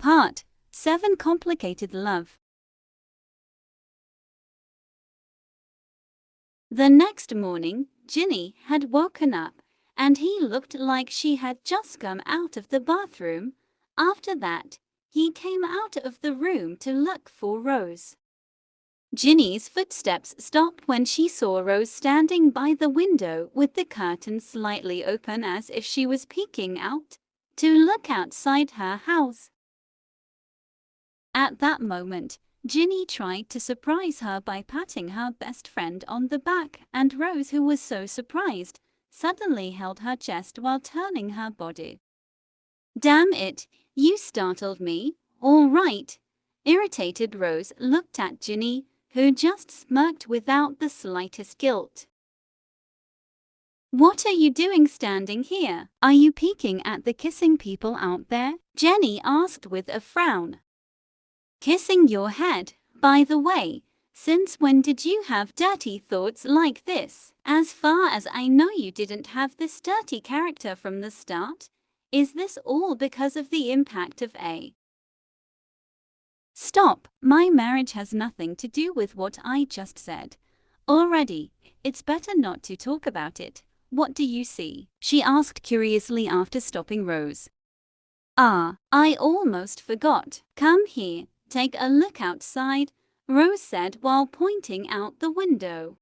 Part 7. Complicated Love. The next morning, Ginny had woken up, and he looked like she had just come out of the bathroom. After that, he came out of the room to look for Rose. Ginny's footsteps stopped when she saw Rose standing by the window with the curtain slightly open as if she was peeking out to look outside her house. At that moment, Ginny tried to surprise her by patting her best friend on the back, and Rose, who was so surprised, suddenly held her chest while turning her body. "Damn it, you startled me." "All right." Irritated Rose looked at Ginny, who just smirked without the slightest guilt. "What are you doing standing here? Are you peeking at the kissing people out there?" Jenny asked with a frown. "Kissing your head, by the way. Since when did you have dirty thoughts like this? As far as I know, you didn't have this dirty character from the start. Is this all because of the impact of A?" "Stop, my marriage has nothing to do with what I just said. Already, it's better not to talk about it. What do you see?" she asked curiously after stopping Rose. "Ah, I almost forgot. Come here. Take a look outside," Rose said while pointing out the window.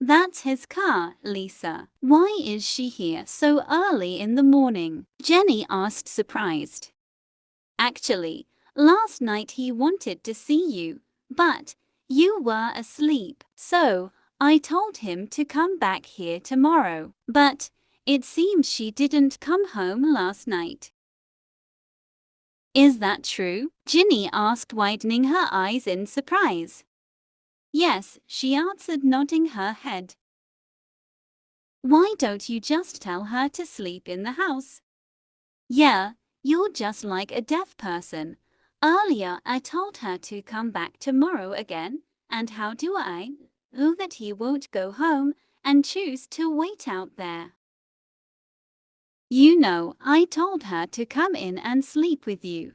"That's his car, Lisa. Why is she here so early in the morning?" Jenny asked, surprised. "Actually, last night he wanted to see you, but you were asleep, so I told him to come back here tomorrow. But it seems she didn't come home last night." "Is that true?" Ginny asked, widening her eyes in surprise. "Yes," she answered, nodding her head. "Why don't you just tell her to sleep in the house?" "Yeah, you're just like a deaf person. Earlier I told her to come back tomorrow again, and how do I know that he won't go home and choose to wait out there?" "You know, I told her to come in and sleep with you.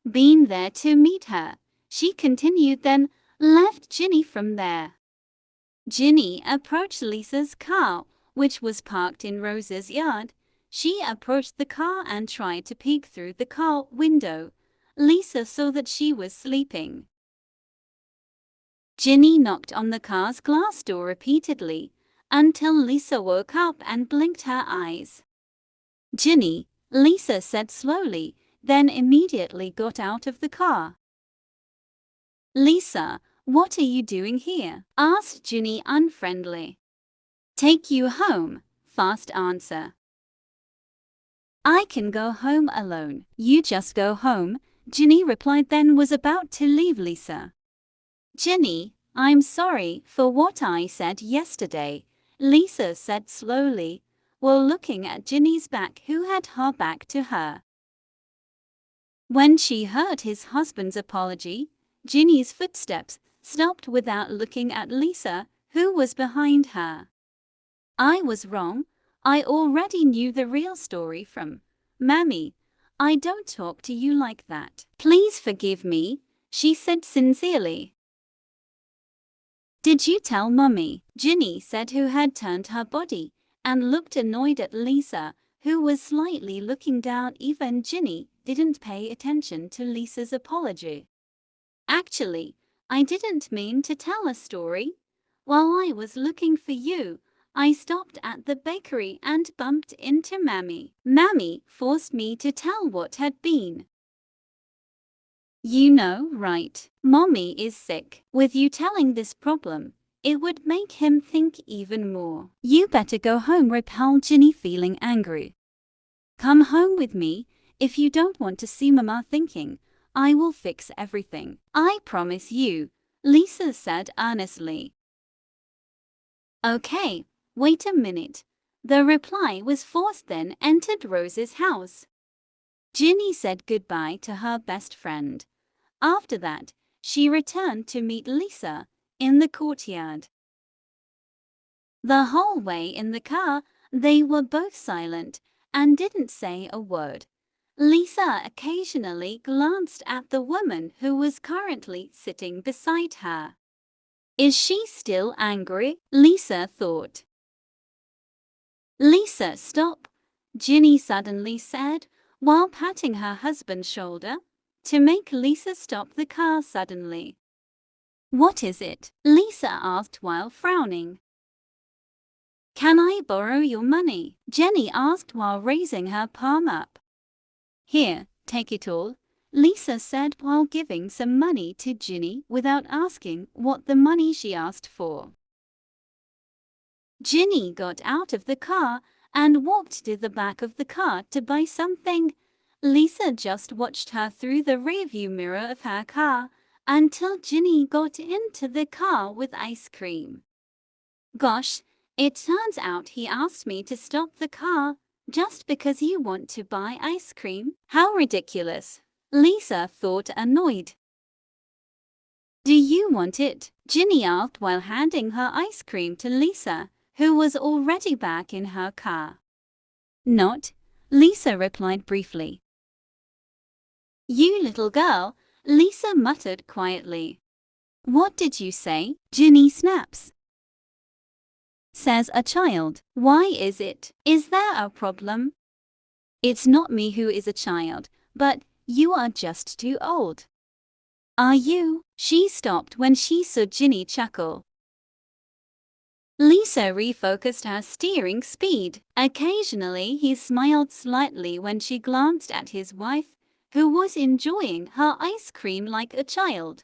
Been there to meet her," she continued, then left Ginny from there. Ginny approached Lisa's car, which was parked in Rose's yard. She approached the car and tried to peek through the car window. Lisa saw that she was sleeping. Ginny knocked on the car's glass door repeatedly until Lisa woke up and blinked her eyes. "Ginny," Lisa said slowly, then immediately got out of the car. "Lisa, what are you doing here?" asked Ginny unfriendly. "Take you home." Fast answer. "I can go home alone." "You just go home," Ginny replied, then was about to leave Lisa. "Ginny, I'm sorry for what I said yesterday," Lisa said slowly, while looking at Ginny's back, who had her back to her. When she heard his husband's apology, Ginny's footsteps stopped without looking at Lisa, who was behind her. "I was wrong. I already knew the real story from Mammy. I don't talk to you like that. Please forgive me," she said sincerely. "Did you tell Mummy?" Ginny said, who had turned her body and looked annoyed at Lisa, who was slightly looking down. Even Ginny didn't pay attention to Lisa's apology. "Actually, I didn't mean to tell a story. While I was looking for you, I stopped at the bakery and bumped into Mammy. Mammy forced me to tell what had been. You know, right? Mommy is sick. With you telling this problem, it would make him think even more. You better go home," repelled Ginny, feeling angry. "Come home with me. If you don't want to see Mama thinking, I will fix everything. I promise you," Lisa said earnestly. "Okay, wait a minute." The reply was forced, then entered Rose's house. Ginny said goodbye to her best friend. After that, she returned to meet Lisa in the courtyard. The whole way in the car, they were both silent and didn't say a word. Lisa occasionally glanced at the woman who was currently sitting beside her. Is she still angry? Lisa thought. Lisa, stop, Ginny suddenly said, while patting her husband's shoulder, to make Lisa stop the car suddenly. What is it? Lisa asked while frowning. Can I borrow your money? Jenny asked while raising her palm up. Here, take it all, Lisa said while giving some money to Ginny without asking what the money she asked for. Ginny got out of the car and walked to the back of the car to buy something. Lisa just watched her through the rearview mirror of her car until Ginny got into the car with ice cream. Gosh, it turns out he asked me to stop the car just because you want to buy ice cream? How ridiculous, Lisa thought, annoyed. Do you want it? Ginny asked while handing her ice cream to Lisa, who was already back in her car. Not, Lisa replied briefly. You little girl, Lisa muttered quietly. What did you say? Ginny snaps. Says a child. Why is it? Is there a problem? It's not me who is a child, but you are just too old. Are you? She stopped when she saw Ginny chuckle. Lisa refocused her steering speed. Occasionally he smiled slightly when she glanced at his wife, who was enjoying her ice cream like a child.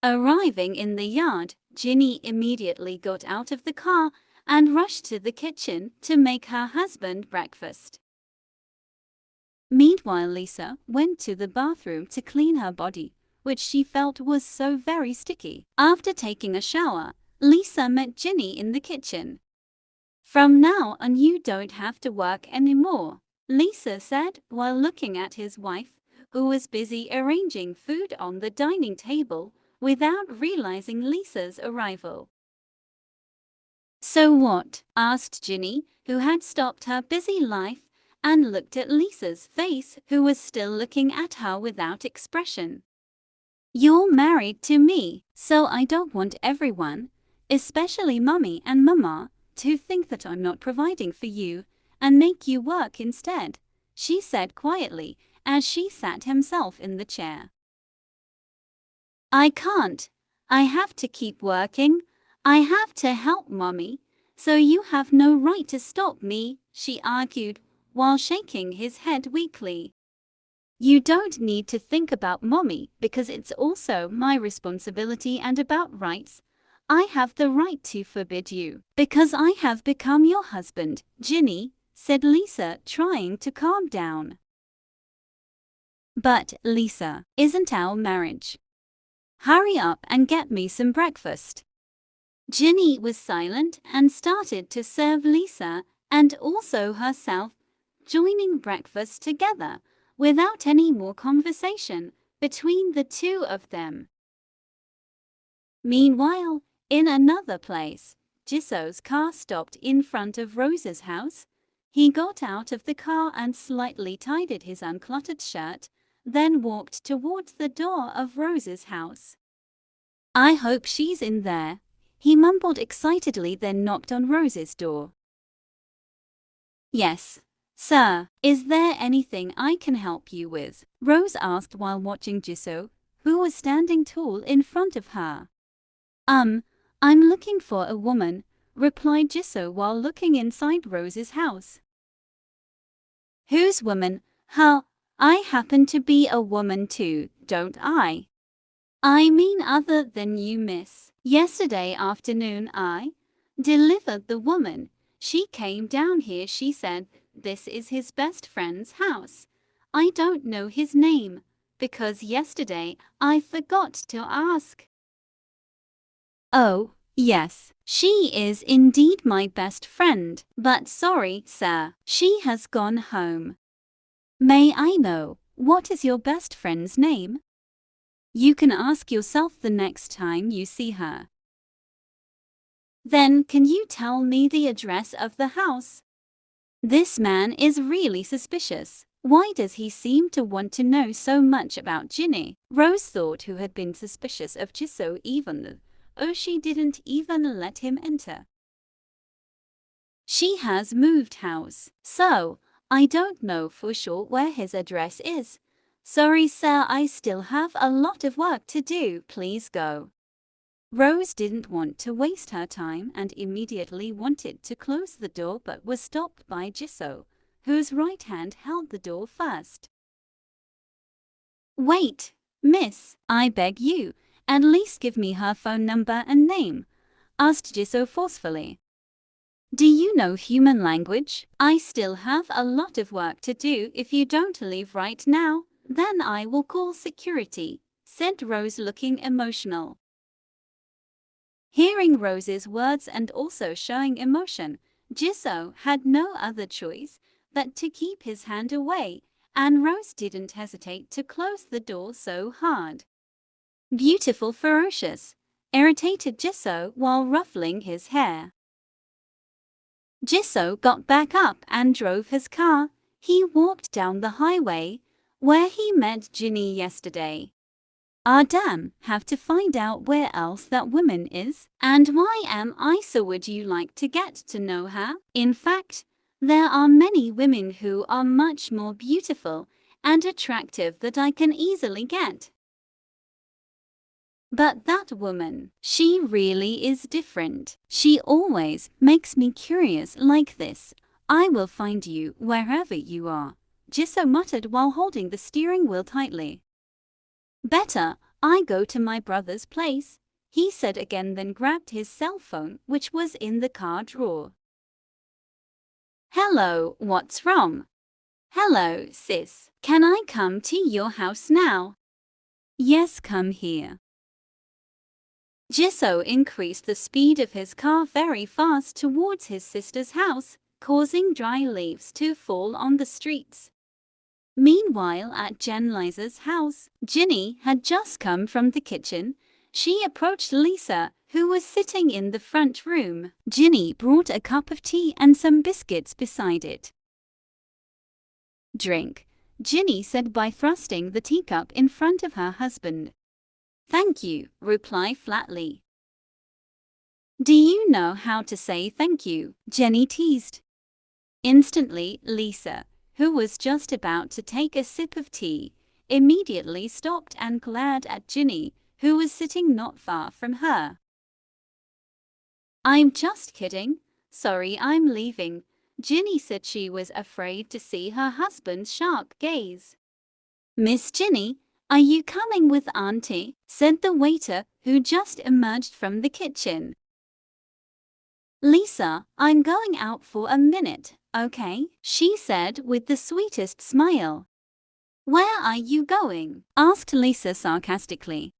Arriving in the yard, Ginny immediately got out of the car and rushed to the kitchen to make her husband breakfast. Meanwhile, Lisa went to the bathroom to clean her body, which she felt was so very sticky. After taking a shower, Lisa met Ginny in the kitchen. From now on you don't have to work anymore, Lisa said while looking at his wife, who was busy arranging food on the dining table without realizing Lisa's arrival. So what? Asked Ginny, who had stopped her busy life and looked at Lisa's face, who was still looking at her without expression. You're married to me, so I don't want everyone, especially Mummy and Mama, to think that I'm not providing for you and make you work instead, she said quietly as she sat himself in the chair. I can't. I have to keep working. I have to help Mommy, so you have no right to stop me, she argued, while shaking his head weakly. You don't need to think about Mommy because it's also my responsibility and about rights. I have the right to forbid you because I have become your husband, Ginny, said Lisa, trying to calm down. But, Lisa, isn't our marriage? Hurry up and get me some breakfast. Ginny was silent and started to serve Lisa and also herself, joining breakfast together without any more conversation between the two of them. Meanwhile, in another place, Jiso's car stopped in front of Rose's house. He got out of the car and slightly tidied his uncluttered shirt, then walked towards the door of Rose's house. I hope she's in there, he mumbled excitedly, then knocked on Rose's door. Yes, sir. Is there anything I can help you with? Rose asked while watching Jiso, who was standing tall in front of her. I'm looking for a woman, replied Jiso while looking inside Rose's house. Whose woman? Huh? I happen to be a woman too, don't I? I mean other than you, miss. Yesterday afternoon I delivered the woman. She came down here, she said, this is his best friend's house. I don't know his name, because yesterday I forgot to ask. Oh, yes, she is indeed my best friend, but sorry, sir, she has gone home. May I know, what is your best friend's name? You can ask yourself the next time you see her. Then can you tell me the address of the house? This man is really suspicious. Why does he seem to want to know so much about Ginny? Rose thought, who had been suspicious of Jiso even though she didn't even let him enter. She has moved house, so I don't know for sure where his address is. Sorry sir, I still have a lot of work to do, please go. Rose didn't want to waste her time and immediately wanted to close the door but was stopped by Jiso, whose right hand held the door first. Wait, miss, I beg you, at least give me her phone number and name, asked Jiso forcefully. Do you know human language? I still have a lot of work to do. If you don't leave right now, then I will call security, said Rose, looking emotional. Hearing Rose's words and also showing emotion, Jiso had no other choice but to keep his hand away, and Rose didn't hesitate to close the door so hard. Beautiful, ferocious, irritated Jiso while ruffling his hair. Jiso got back up and drove his car. He walked down the highway where he met Ginny yesterday. Ah damn, have to find out where else that woman is, and why am I so would you like to get to know her? In fact, there are many women who are much more beautiful and attractive that I can easily get. But that woman, she really is different. She always makes me curious like this. I will find you wherever you are, Jiso muttered while holding the steering wheel tightly. Better I go to my brother's place, he said again, then grabbed his cell phone, which was in the car drawer. Hello, what's wrong? Hello, sis. Can I come to your house now? Yes, come here. Jiso increased the speed of his car very fast towards his sister's house, causing dry leaves to fall on the streets. Meanwhile, at Jenlisa's house, Ginny had just come from the kitchen. She approached Lisa, who was sitting in the front room. Ginny brought a cup of tea and some biscuits beside it. Drink, Ginny said by thrusting the teacup in front of her husband. Thank you, reply flatly. Do you know how to say thank you? Jenny teased. Instantly, Lisa, who was just about to take a sip of tea, immediately stopped and glared at Ginny, who was sitting not far from her. I'm just kidding. Sorry, I'm leaving. Ginny said she was afraid to see her husband's sharp gaze. Miss Ginny, are you coming with Auntie? Said the waiter, who just emerged from the kitchen. Lisa, I'm going out for a minute, okay? She said with the sweetest smile. Where are you going? Asked Lisa sarcastically.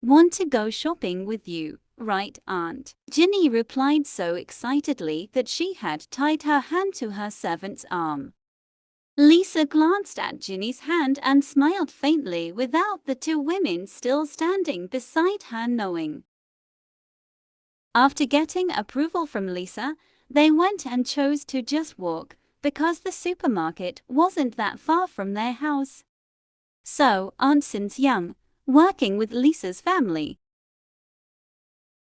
Want to go shopping with you, right, Aunt? Ginny replied so excitedly that she had tied her hand to her servant's arm. Lisa glanced at Ginny's hand and smiled faintly without the two women still standing beside her knowing. After getting approval from Lisa, they went and chose to just walk, because the supermarket wasn't that far from their house. So, Aunt since young, working with Lisa's family.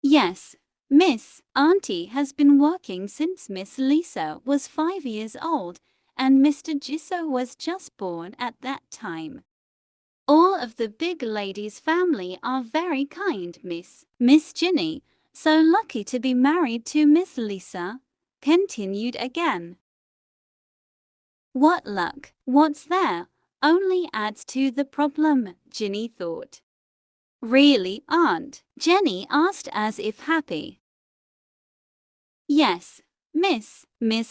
Yes, Miss Auntie has been working since Miss Lisa was 5 years old, and Mr. Jiso was just born at that time. All of the big ladies' family are very kind, Miss Ginny, so lucky to be married to Miss Lisa, continued again. What luck, what's there, only adds to the problem, Ginny thought. Really, Aunt? Jenny asked as if happy. Yes, Miss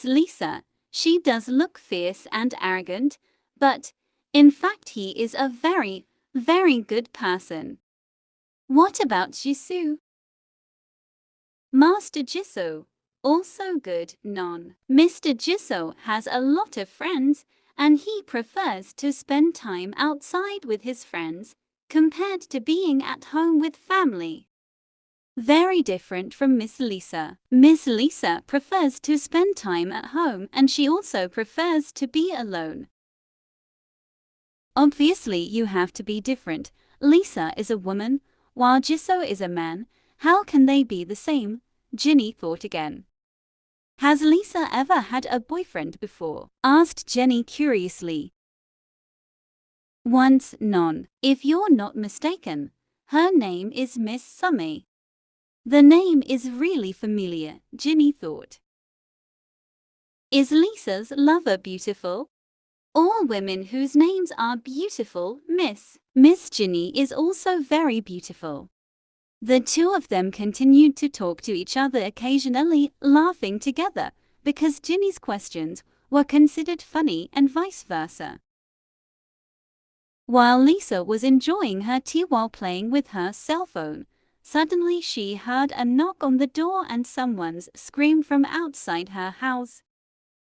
Lisa, she does look fierce and arrogant, but, in fact he is a very, very good person. What about Jiso? Master Jiso, also good, non. Mr. Jiso has a lot of friends, and he prefers to spend time outside with his friends, compared to being at home with family. Very different from Miss Lisa. Miss Lisa prefers to spend time at home and she also prefers to be alone. Obviously you have to be different. Lisa is a woman, while Jiso is a man. How can they be the same? Ginny thought again. Has Lisa ever had a boyfriend before? Asked Jenny curiously. Once, none. If you're not mistaken, her name is Miss Summy. The name is really familiar, Ginny thought. Is Lisa's lover beautiful? All women whose names are beautiful, Miss. Miss Ginny is also very beautiful. The two of them continued to talk to each other occasionally, laughing together, because Ginny's questions were considered funny and vice versa. While Lisa was enjoying her tea while playing with her cell phone, suddenly she heard a knock on the door and someone's scream from outside her house.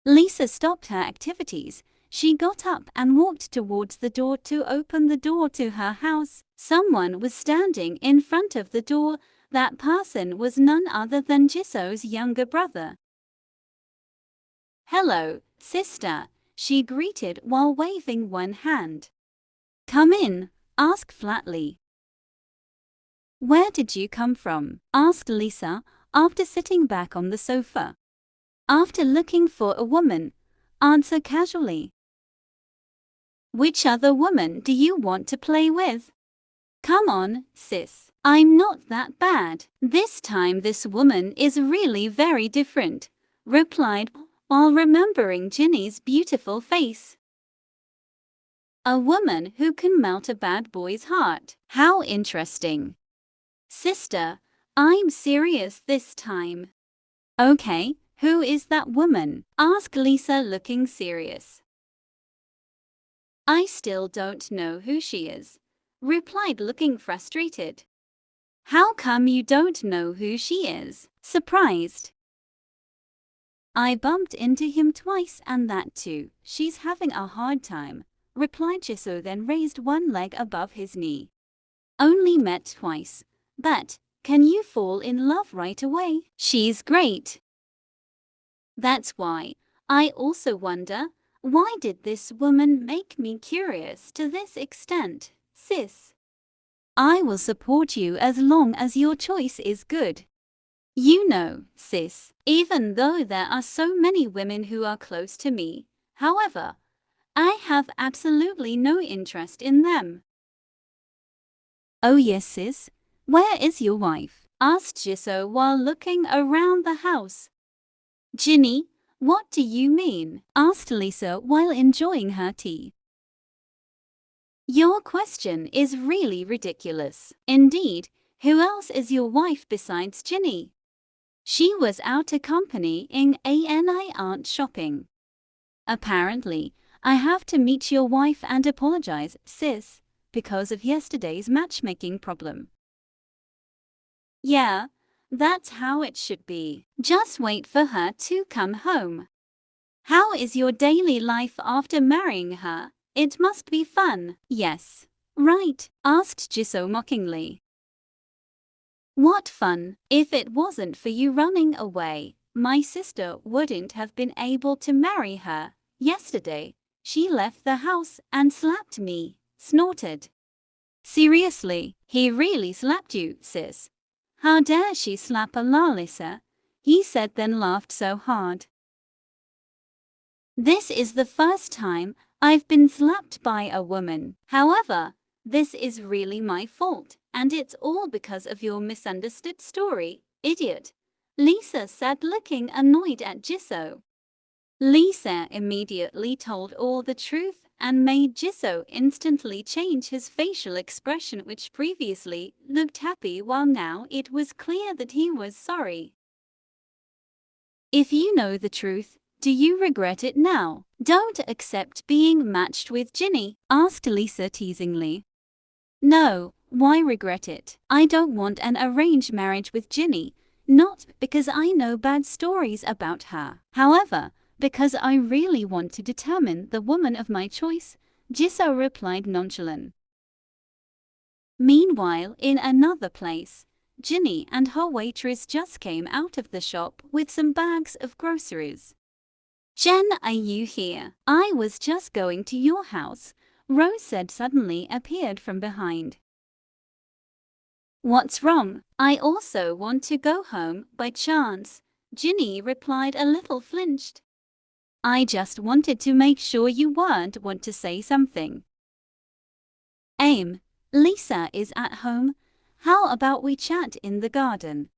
Lisa stopped her activities. She got up and walked towards the door to open the door to her house. Someone was standing in front of the door. That person was none other than Jiso's younger brother. "Hello, sister," she greeted while waving one hand. "Come in," asked flatly. "Where did you come from?" asked Lisa after sitting back on the sofa. After looking for a woman, answer casually. "Which other woman do you want to play with?" "Come on, sis. I'm not that bad. This time this woman is really very different," replied while remembering Ginny's beautiful face. "A woman who can melt a bad boy's heart. How interesting." "Sister, I'm serious this time." "Okay, who is that woman?" asked Lisa, looking serious. "I still don't know who she is," replied, looking frustrated. "How come you don't know who she is?" surprised. "I bumped into him twice and that too. She's having a hard time," replied Jiso, then raised one leg above his knee. "Only met twice, but can you fall in love right away? She's great." "That's why. I also wonder, why did this woman make me curious to this extent, sis?" "I will support you as long as your choice is good. You know, sis, even though there are so many women who are close to me, however, I have absolutely no interest in them." "Oh yes, sis. Where is your wife?" asked Jiso while looking around the house. "Ginny, what do you mean?" asked Lisa while enjoying her tea. "Your question is really ridiculous. Indeed, who else is your wife besides Ginny? She was out accompanying Ani aunt shopping. Apparently, I have to meet your wife and apologize, sis, because of yesterday's matchmaking problem." "Yeah, that's how it should be. Just wait for her to come home. How is your daily life after marrying her? It must be fun." "Yes, right," asked Jiso mockingly. "What fun? If it wasn't for you running away, my sister wouldn't have been able to marry her. Yesterday, she left the house and slapped me," snorted. "Seriously, he really slapped you, sis? How dare she slap a Lalisa?" he said, then laughed so hard. "This is the first time I've been slapped by a woman. However, this is really my fault, and it's all because of your misunderstood story, idiot," Lisa said, looking annoyed at Jiso. Lisa immediately told all the truth and made Jiso instantly change his facial expression, which previously looked happy while now it was clear that he was sorry. "If you know the truth, do you regret it now? Don't accept being matched with Ginny?" asked Lisa teasingly. "No, why regret it? I don't want an arranged marriage with Ginny, not because I know bad stories about her. However, because I really want to determine the woman of my choice," Jiso replied nonchalant. Meanwhile, in another place, Ginny and her waitress just came out of the shop with some bags of groceries. "Jen, are you here? I was just going to your house," Rose said, suddenly appeared from behind. "What's wrong? I also want to go home, by chance," Ginny replied, a little flinched. "I just wanted to make sure you weren't want to say something." Lisa is at home. How about we chat in the garden?"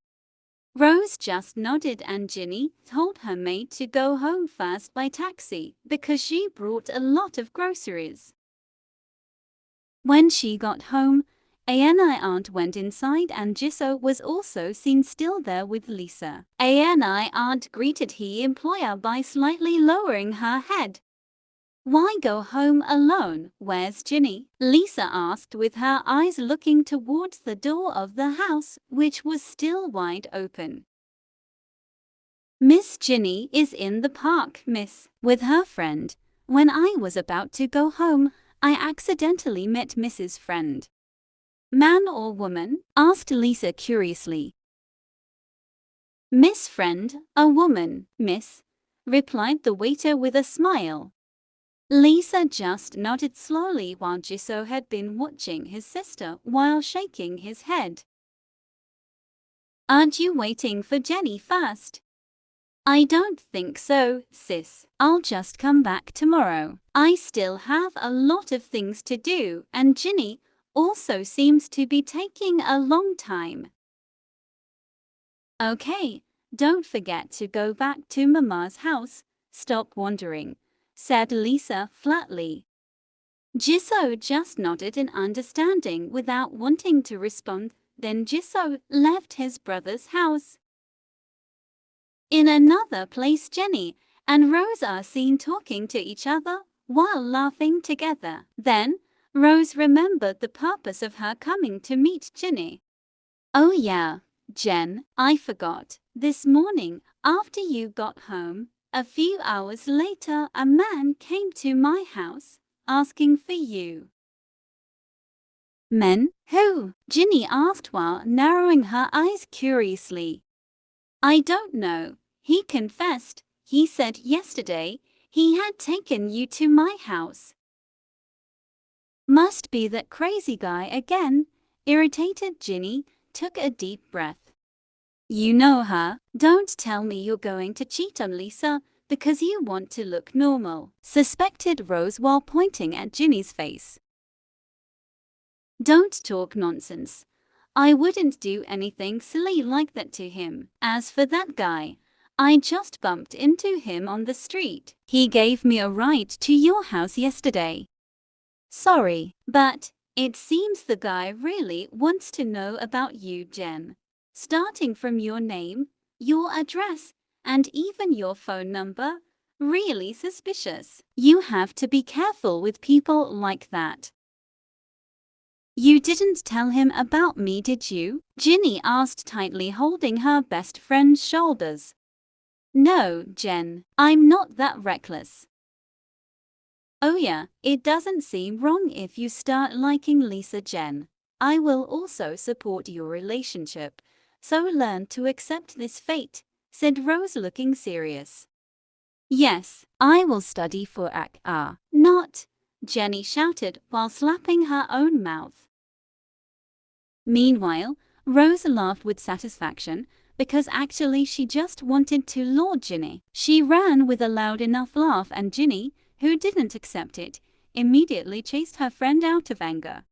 Rose just nodded, and Ginny told her maid to go home first by taxi because she brought a lot of groceries. When she got home, Ani aunt went inside and Jiso was also seen still there with Lisa. Ani aunt greeted her employer by slightly lowering her head. "Why go home alone? Where's Ginny?" Lisa asked, with her eyes looking towards the door of the house, which was still wide open. "Miss Ginny is in the park, miss, with her friend. When I was about to go home, I accidentally met Mrs. Friend." "Man or woman?" asked Lisa curiously. "Miss Friend, a woman, miss," replied the waiter with a smile. Lisa just nodded slowly while Jiso had been watching his sister while shaking his head. "Aren't you waiting for Jenny first?" "I don't think so, sis. I'll just come back tomorrow. I still have a lot of things to do, and Ginny also seems to be taking a long time." "Okay, don't forget to go back to Mama's house. Stop wandering," said Lisa flatly. Jiso just nodded in understanding without wanting to respond. Then Jiso left his brother's house. In another place, Jenny and Rose are seen talking to each other while laughing together. Then Rose remembered the purpose of her coming to meet Ginny. "Oh yeah, Jen, I forgot. This morning, after you got home, a few hours later, a man came to my house, asking for you." "Men? Who?" Ginny asked while narrowing her eyes curiously. "I don't know. He confessed. He said yesterday he had taken you to my house." "Must be that crazy guy again." Irritated Ginny took a deep breath. "You know her. Don't tell me you're going to cheat on Lisa because you want to look normal," suspected Rose while pointing at Ginny's face. "Don't talk nonsense. I wouldn't do anything silly like that to him. As for that guy, I just bumped into him on the street. He gave me a ride to your house yesterday." "Sorry, but it seems the guy really wants to know about you, Jen. Starting from your name, your address, and even your phone number. Really suspicious. You have to be careful with people like that." "You didn't tell him about me, did you?" Ginny asked, tightly holding her best friend's shoulders. "No, Jen, I'm not that reckless." "Oh yeah, it doesn't seem wrong if you start liking Lisa, Jen. I will also support your relationship, so learn to accept this fate," said Rose, looking serious. "Yes, I will study for not," Jenny shouted while slapping her own mouth. Meanwhile, Rose laughed with satisfaction because actually she just wanted to lure Ginny. She ran with a loud enough laugh, and Ginny, who didn't accept it, immediately chased her friend out of anger.